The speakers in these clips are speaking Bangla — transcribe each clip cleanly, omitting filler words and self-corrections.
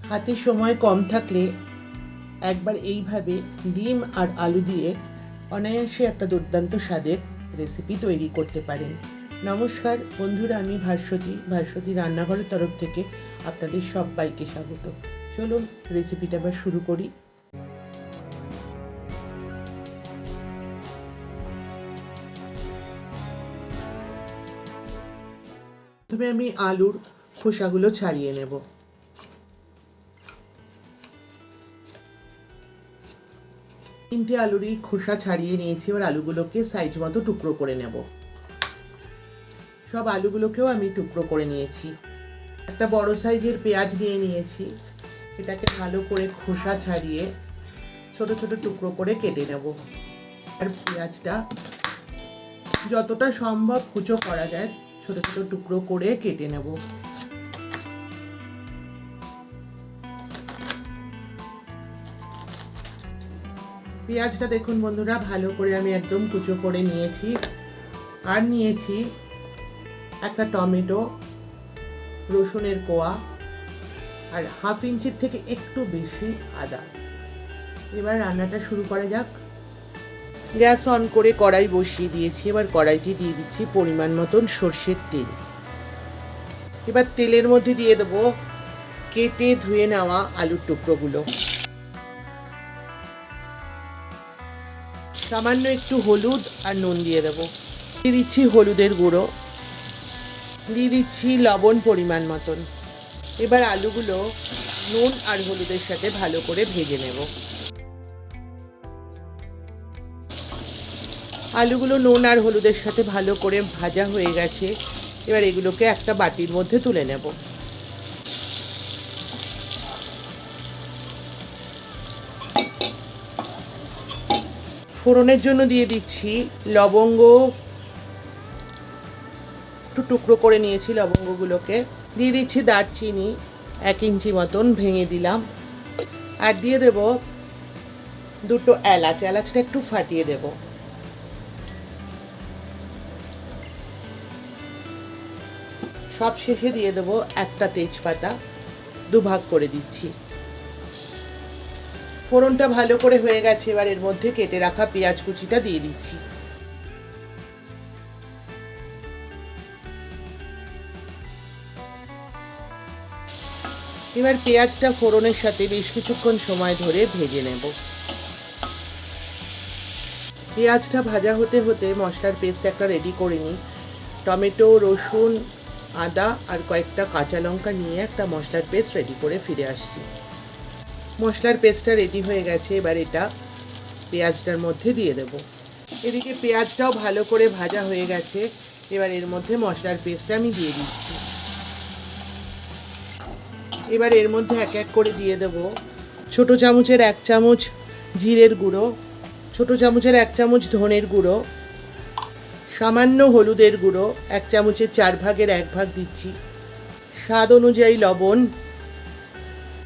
হাতে সময় কম থাকলে একবার এইভাবে ডিম আর আলু দিয়ে অনায়াসে একটা দুর্দান্ত স্বাদের রেসিপি তৈরি করতে পারেন। নমস্কার বন্ধুরা, আমি ভাস্বতী রান্নাঘরের তরফ থেকে আপনাদের সবাইকে স্বাগত। চলুন রেসিপিটা আবার শুরু করি। প্রথমে আমি আলুর খোসাগুলো ছাড়িয়ে নেব। তিনটে আলুরই খোসা ছাড়িয়ে নিয়েছি। এবার আলুগুলোকে সাইজ মতো টুকরো করে নেব। সব আলুগুলোকেও আমি টুকরো করে নিয়েছি। একটা বড় সাইজের পেঁয়াজ নিয়ে নিয়েছি। এটাকে ভালো করে খোসা ছাড়িয়ে ছোট ছোট টুকরো করে কেটে নেব। আর পেঁয়াজটা যতটা সম্ভব কুচো করা যায় ছোট ছোট টুকরো করে কেটে নেব। পেঁয়াজটা দেখুন বন্ধুরা, ভালো করে আমি একদম কুচো করে নিয়েছি। আর নিয়েছি একটা টমেটো, রসুনের কোয়া আর হাফ ইঞ্চির থেকে একটু বেশি আদা। এবার রান্নাটা শুরু করা যাক। গ্যাস অন করে কড়াই বসিয়ে দিয়েছি। এবার কড়াইতে দিয়ে দিচ্ছি পরিমাণ মতন সর্ষের তেল। এবার তেলের মধ্যে দিয়ে দেবো কেটে ধুয়ে নেওয়া আলুর টুকরোগুলো। সামান্য একটু হলুদ আর নুন দিয়ে দেবো। দিয়ে দিচ্ছি হলুদের গুঁড়ো, দিয়ে দিচ্ছি লবণ পরিমাণ মতন। এবার আলুগুলো নুন আর হলুদের সাথে ভালো করে ভেজে নেব। আলুগুলো নুন আর হলুদের সাথে ভালো করে ভাজা হয়ে গেছে। এবার এগুলোকে একটা বাটির মধ্যে তুলে নেব। ফোড়নের জন্য দিয়ে দিচ্ছি লবঙ্গ, একটু টুকরো করে নিয়েছি লবঙ্গগুলোকে। দিয়ে দিচ্ছি দারচিনি 1 ইঞ্চি মতন ভেঙে দিলাম। আর দিয়ে দেব দুটো এলাচ। এলাচটা একটু ফাটিয়ে দেব। সব শেষে দিয়ে দেব একটা তেজপাতা, দুভাগ করে দিচ্ছি। ফোড়নটা ভালো করে হয়ে গেছে। এবার এর মধ্যে কেটে রাখা পেঁয়াজ কুচিটা দিয়ে দিচ্ছি। এবার পেঁয়াজটা ফোড়নের সাথে বেশ কিছুক্ষণ সময় ধরে ভেজে নেব। পেঁয়াজটা ভাজা হতে হতে মশলার পেস্ট একটা রেডি করে নিই। টমেটো, রসুন, আদা আর কয়েকটা কাঁচা লঙ্কা নিয়ে একটা মশলার পেস্ট রেডি করে ফিরে আসছি। মশলার পেস্টটা রেডি হয়ে গেছে। এবার এটা পেঁয়াজটার মধ্যে দিয়ে দেব। এদিকে পেঁয়াজটাও ভালো করে ভাজা হয়ে গেছে। এবার এর মধ্যে মশলার পেস্টটা আমি দিয়ে দিচ্ছি। এবার এর মধ্যে এক এক করে দিয়ে দেব ছোট চামচের 1 চামচ জিরের গুঁড়ো, ছোট চামচের 1 চামচ ধনের গুঁড়ো, সামান্য হলুদের গুঁড়ো 1 চামচের 4 ভাগের 1 ভাগ দিচ্ছি, স্বাদ অনুযায়ী লবণ,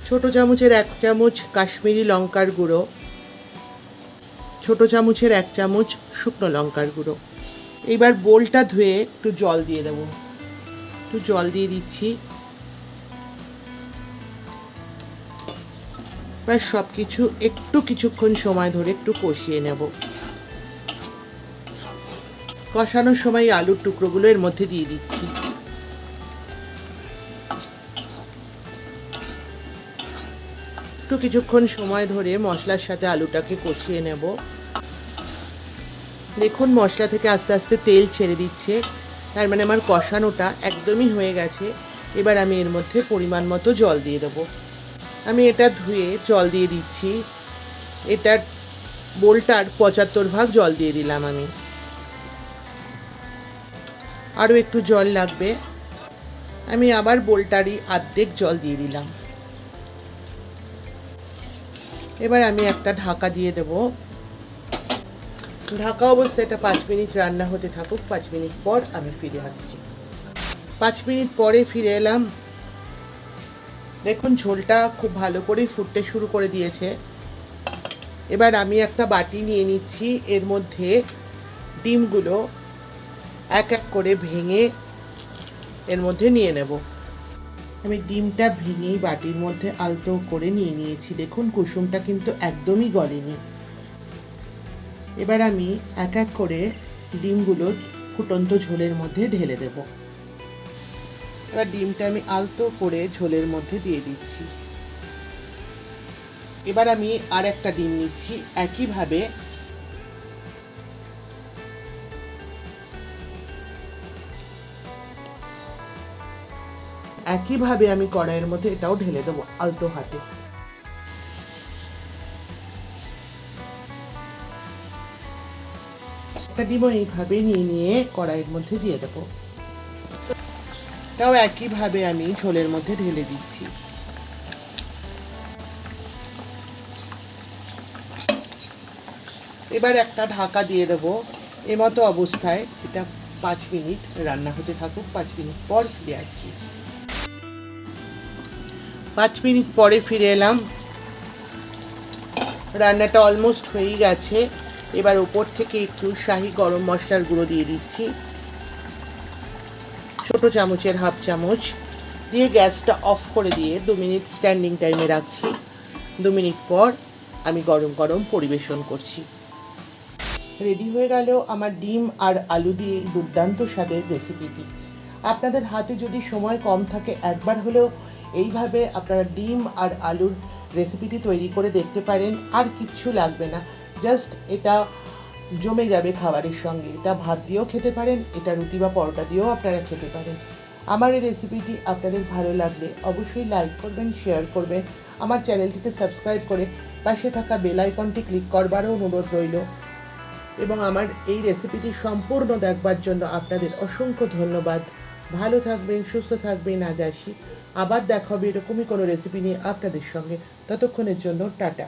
ছোট চামচের 1 চামচ কাশ্মীরি লঙ্কার গুঁড়ো, ছোট চামচের 1 চামচ শুকনো লঙ্কার গুঁড়ো। এবার বোলটা ধুয়ে একটু জল দিয়ে দেব। একটু জল দিয়ে দিচ্ছি। এবার সব কিছু একটু কিছুক্ষণ সময় ধরে একটু কষিয়ে নেব। কষানোর সময় আলুর টুকরোগুলো এর মধ্যে দিয়ে দিচ্ছি। একটু কিছুক্ষণ সময় ধরে মশলার সাথে আলুটাকে কষিয়ে নেব। দেখুন মশলা থেকে আস্তে আস্তে তেল ছেড়ে দিচ্ছে। তার মানে আমার কষানোটা একদমই হয়ে গেছে। এবার আমি এর মধ্যে পরিমাণ মতো জল দিয়ে দেবো। আমি এটা ধুয়ে জল দিয়ে দিচ্ছি। এটার বোলটার 75 ভাগ জল দিয়ে দিলাম আমি। আরও একটু জল লাগবে। আমি আবার বোলটারই অর্ধেক জল দিয়ে দিলাম। এবার আমি একটা ঢাকা দিয়ে দেব। ঢাকা অবস্থায় এটা 5 মিনিট রান্না হতে থাকুক। 5 মিনিট পর আমি ফিরে আসছি। 5 মিনিট পরে ফিরে এলাম। দেখুন ঝোলটা খুব ভালো করে ফুটতে শুরু করে দিয়েছে। এবার আমি একটা বাটি নিয়ে নিচ্ছি। এর মধ্যে ডিমগুলো এক এক করে ভেঙে এর মধ্যে নিয়ে নেব। আমি ডিমটা ভেঙেই বাটির মধ্যে আলতো করে নিয়ে নিয়েছি। দেখুন কুসুমটা কিন্তু একদমই গলেনি। এবার আমি এক এক করে ডিমগুলো ফুটন্ত ঝোলের মধ্যে ঢেলে দেব। এবার ডিমটা আমি আলতো করে ঝোলের মধ্যে দিয়ে দিচ্ছি। এবার আমি আর একটা ডিম নিচ্ছি। একইভাবে আমি কড়াইয়ের মধ্যে এটাও ঢেলে দেবো আলতো হাতে। একটা ডিমও এইভাবে নিয়ে কড়াইয়ের মধ্যে দিয়ে দেবো। এটাও একইভাবে আমি ঝোলের মধ্যে ঢেলে দিচ্ছি। এবার একটা ঢাকা দিয়ে দেবো। এমতো অবস্থায় এটা 5 মিনিট রান্না হতে থাকুক। 5 মিনিট পর ফিরে আসছি। 5 মিনিট পরে ফিরে এলাম। রান্নাটা অলমোস্ট হয়েই গেছে। এবার উপর থেকে একটু শাহি গরম মশলার গুঁড়ো দিয়ে দিচ্ছি, ছোট চামচের হাফ চামচ দিয়ে গ্যাসটা অফ করে দিয়ে 2 মিনিট স্ট্যান্ডিং টাইমে রাখছি। 2 মিনিট পর আমি গরম গরম পরিবেশন করছি। রেডি হয়ে গেল আমার ডিম আর আলু দিয়ে দুর্দান্ত স্বাদের রেসিপিটি। আপনাদের হাতে যদি সময় কম থাকে একবার হলেও এইভাবে আপনারা ডিম আর আলুর রেসিপিটি তৈরি করে দেখতে পারেন। আর কিচ্ছু লাগবে না, জাস্ট এটা জমে যাবে খাবারের সঙ্গে। এটা ভাত দিয়েও খেতে পারেন, এটা রুটি বা পরোটা দিয়েও আপনারা খেতে পারেন। আমার এই রেসিপিটি আপনাদের ভালো লাগলে অবশ্যই লাইক করবেন, শেয়ার করবেন। আমার চ্যানেলটিকে সাবস্ক্রাইব করে পাশে থাকা বেল আইকনটি ক্লিক করবারও অনুরোধ রইল। এবং আমার এই রেসিপিটি সম্পূর্ণ দেখবার জন্য আপনাদের অসংখ্য ধন্যবাদ। ভালো থাকবেন, সুস্থ থাকবেন। আজ আসি, আবার দেখা হবে এরকমই কোনো রেসিপি নিয়ে আপনাদের সঙ্গে। ততক্ষণের জন্য টাটা।